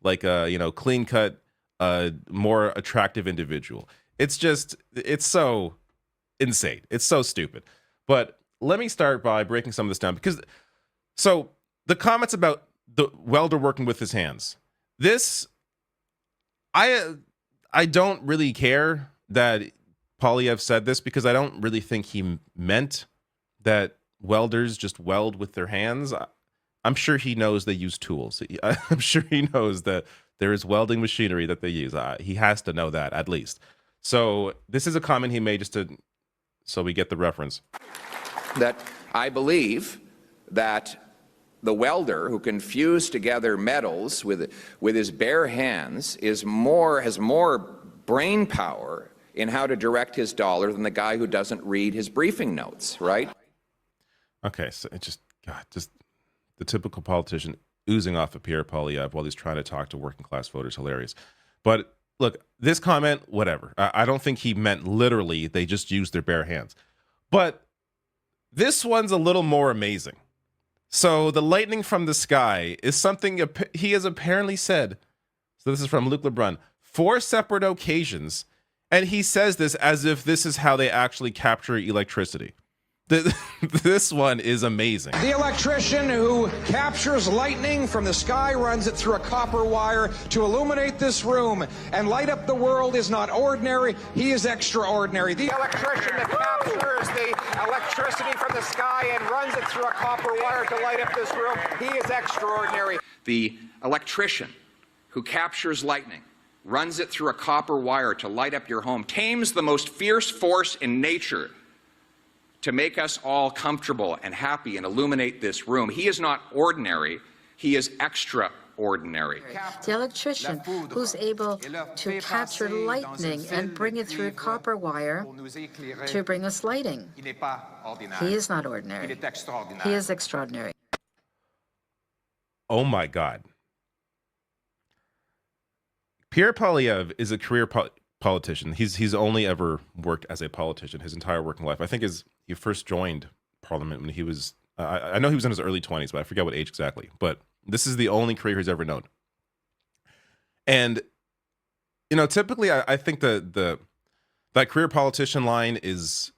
like a, clean cut, more attractive individual. It's so insane. It's so stupid. But let me start by breaking some of this down, because so the comments about the welder working with his hands, this, I don't really care that Poilievre said this, because I don't really think he meant that welders just weld with their hands. I'm sure he knows they use tools. I'm sure he knows that there is welding machinery that they use. He has to know that, at least. So this is a comment he made just so we get the reference. That I believe that the welder who can fuse together metals with his bare hands has more brain power in how to direct his dollar than the guy who doesn't read his briefing notes, right? Okay, so it just the typical politician oozing off of Pierre Poilievre while he's trying to talk to working class voters. Hilarious. But look, this comment, whatever. I don't think he meant literally they just used their bare hands. But this one's a little more amazing. So the lightning from the sky is something he has apparently said. So this is from Luc Lebrun. 4 separate occasions. And he says this as if this is how they actually capture electricity. This one is amazing. The electrician who captures lightning from the sky, runs it through a copper wire to illuminate this room and light up the world is not ordinary, he is extraordinary. The electrician that captures the electricity from the sky and runs it through a copper wire to light up this room, he is extraordinary. The electrician who captures lightning, runs it through a copper wire to light up your home, tames the most fierce force in nature to make us all comfortable and happy and illuminate this room. He is not ordinary, he is extraordinary. The electrician who's able to capture lightning and bring it through copper wire to bring us lighting. He is not ordinary. He is extraordinary. Oh my God. Pierre Poilievre is a career politician. He's only ever worked as a politician his entire working life. I think he first joined Parliament when he was, I know he was in his early 20s, but I forget what age exactly. But this is the only career he's ever known. And, typically I think that career politician line is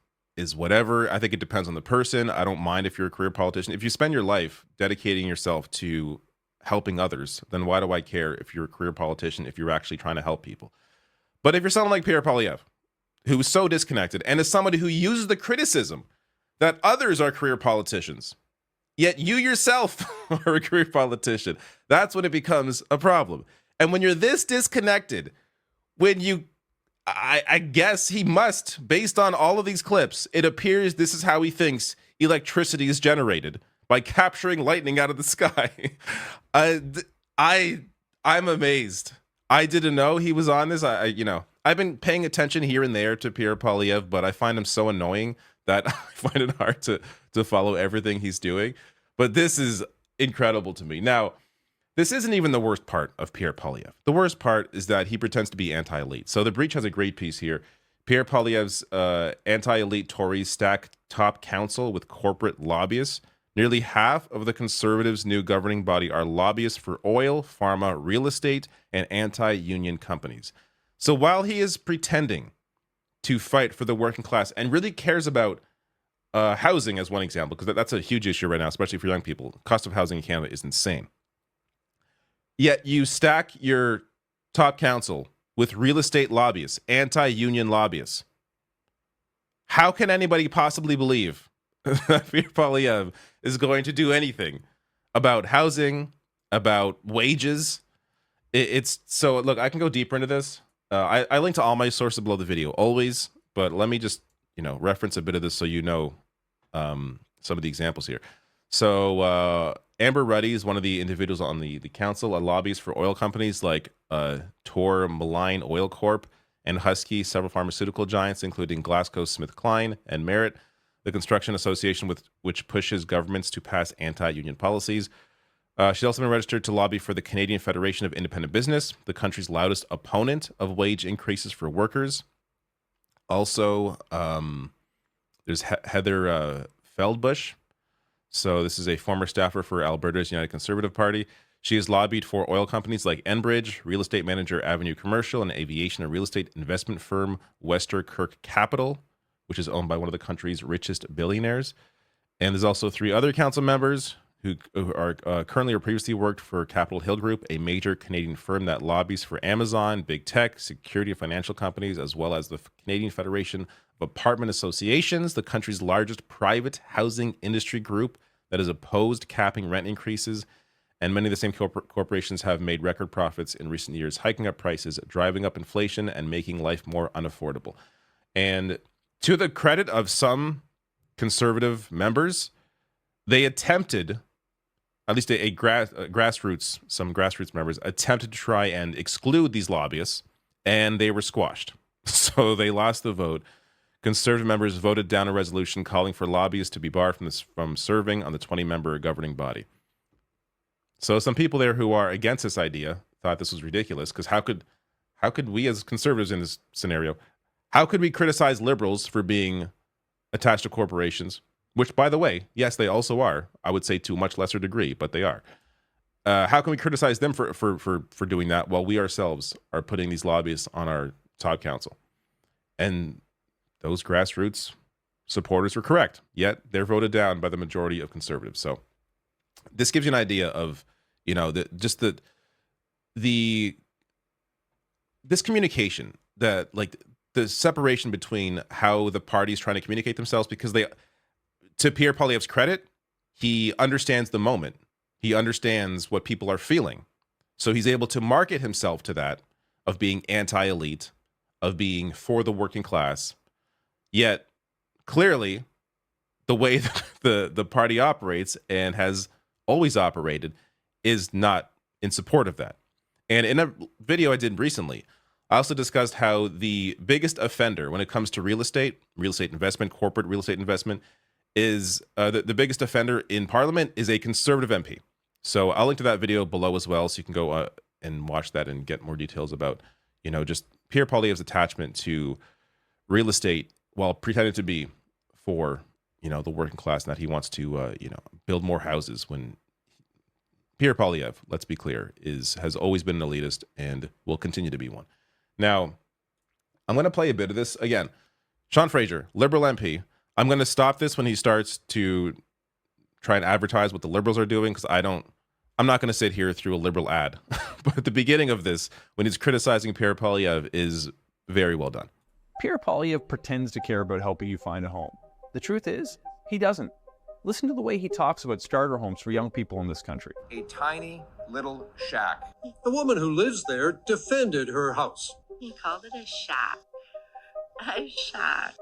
whatever. I think it depends on the person. I don't mind if you're a career politician. If you spend your life dedicating yourself to helping others, then why do I care if you're a career politician, if you're actually trying to help people? But if you're someone like Pierre Poilievre, who is so disconnected, and is somebody who uses the criticism that others are career politicians, yet you yourself are a career politician, that's when it becomes a problem. And when you're this disconnected, I guess he must, based on all of these clips, it appears this is how he thinks electricity is generated, by capturing lightning out of the sky. I'm amazed. I didn't know he was on this. I've been paying attention here and there to Pierre Poilievre, but I find him so annoying that I find it hard to follow everything he's doing. But this is incredible to me. Now, this isn't even the worst part of Pierre Poilievre. The worst part is that he pretends to be anti-elite. So The Breach has a great piece here. Pierre Poilievre's anti-elite Tories stack top council with corporate lobbyists. Nearly half of the Conservatives' new governing body are lobbyists for oil, pharma, real estate, and anti-union companies. So while he is pretending to fight for the working class and really cares about housing as one example, because that's a huge issue right now, especially for young people. Cost of housing in Canada is insane. Yet you stack your top council with real estate lobbyists, anti-union lobbyists. How can anybody possibly believe that Pierre Poilievre is going to do anything about housing, about wages? It's so, look, I can go deeper into this. I link to all my sources below the video always, but let me just, reference a bit of this so some of the examples here. So Amber Ruddy is one of the individuals on the council, a lobbyist for oil companies like Tor Malign Oil Corp and Husky, several pharmaceutical giants, including GlaxoSmithKline and Merit, the construction association which pushes governments to pass anti-union policies. She's also been registered to lobby for the Canadian Federation of Independent Business, the country's loudest opponent of wage increases for workers. Also, there's Heather Feldbush. So this is a former staffer for Alberta's United Conservative Party. She has lobbied for oil companies like Enbridge, real estate manager Avenue Commercial, and aviation and real estate investment firm Westerkirk Capital, which is owned by one of the country's richest billionaires. And there's also 3 other council members who are currently or previously worked for Capitol Hill Group, a major Canadian firm that lobbies for Amazon, big tech, security and financial companies, as well as the Canadian Federation of Apartment Associations, the country's largest private housing industry group that has opposed capping rent increases. And many of the same corporations have made record profits in recent years, hiking up prices, driving up inflation, and making life more unaffordable. And to the credit of some conservative members, they attempted, at least some grassroots members attempted to try and exclude these lobbyists, and they were squashed. So they lost the vote. Conservative members voted down a resolution calling for lobbyists to be barred from serving on the 20-member governing body. So some people there who are against this idea thought this was ridiculous, because how could we as conservatives in this scenario, how could we criticize liberals for being attached to corporations? Which, by the way, yes, they also are. I would say to a much lesser degree, but they are. How can we criticize them for doing that while we ourselves are putting these lobbyists on our top council? And those grassroots supporters were correct, yet they're voted down by the majority of conservatives. So this gives you an idea of, this communication, that like the separation between how the party is trying to communicate themselves, because to Pierre Poilievre's credit, he understands the moment. He understands what people are feeling. So he's able to market himself to that, of being anti-elite, of being for the working class. Yet, clearly, the way that the party operates and has always operated is not in support of that. And in a video I did recently, I also discussed how the biggest offender when it comes to real estate investment, corporate real estate investment, is the biggest offender in Parliament is a Conservative MP. So I'll link to that video below as well, so you can go and watch that and get more details about, just Pierre Poilievre's attachment to real estate while pretending to be for, the working class, and that he wants to, build more houses, when Pierre Poilievre, let's be clear, has always been an elitist and will continue to be one. Now, I'm going to play a bit of this again. Sean Fraser, Liberal MP. I'm going to stop this when he starts to try and advertise what the Liberals are doing, because I'm not going to sit here through a Liberal ad. But at the beginning of this, when he's criticizing Pierre Poilievre, is very well done. Pierre Poilievre pretends to care about helping you find a home. The truth is, he doesn't. Listen to the way he talks about starter homes for young people in this country. A tiny little shack. The woman who lives there defended her house. He called it a shack. A shack.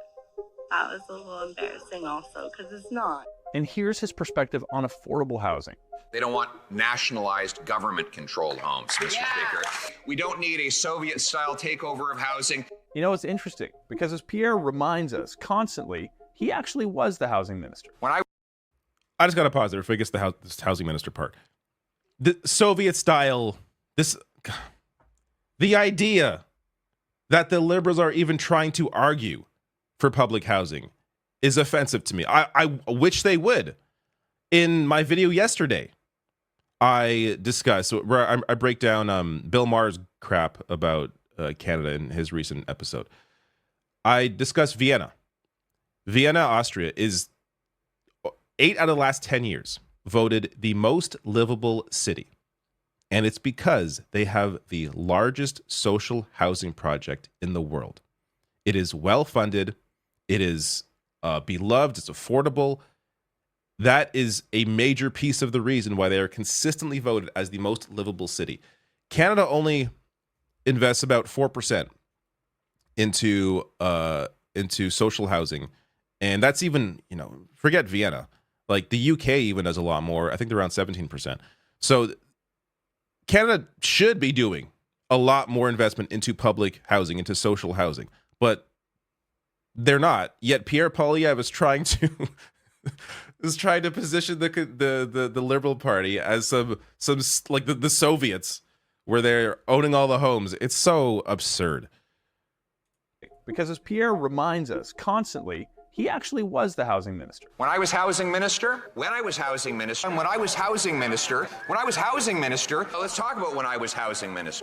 That was a little embarrassing also, because it's not. And here's his perspective on affordable housing. They don't want nationalized government-controlled homes, Mr. Speaker. We don't need a Soviet-style takeover of housing. It's interesting, because as Pierre reminds us constantly, he actually was the housing minister. I just got to pause there before I get to this housing minister part. The Soviet style, the idea that the Liberals are even trying to argue for public housing is offensive to me. I wish they would. In my video yesterday, I discuss, where I break down Bill Maher's crap about Canada in his recent episode. I discuss Vienna. Vienna, Austria is 8 out of the last 10 years voted the most livable city. And it's because they have the largest social housing project in the world. It is well funded. It is beloved. It's affordable. That is a major piece of the reason why they are consistently voted as the most livable city. Canada only invests about 4% into social housing. And that's even, forget Vienna. Like the UK even does a lot more. I think they're around 17%. So Canada should be doing a lot more investment into public housing, into social housing, but they're not. Yet Pierre Poilievre is trying to position the Liberal Party as some like the Soviets, where they're owning all the homes. It's so absurd. Because as Pierre reminds us constantly, He actually was the housing minister. When I was housing minister, when I was housing minister, let's talk about when I was housing minister.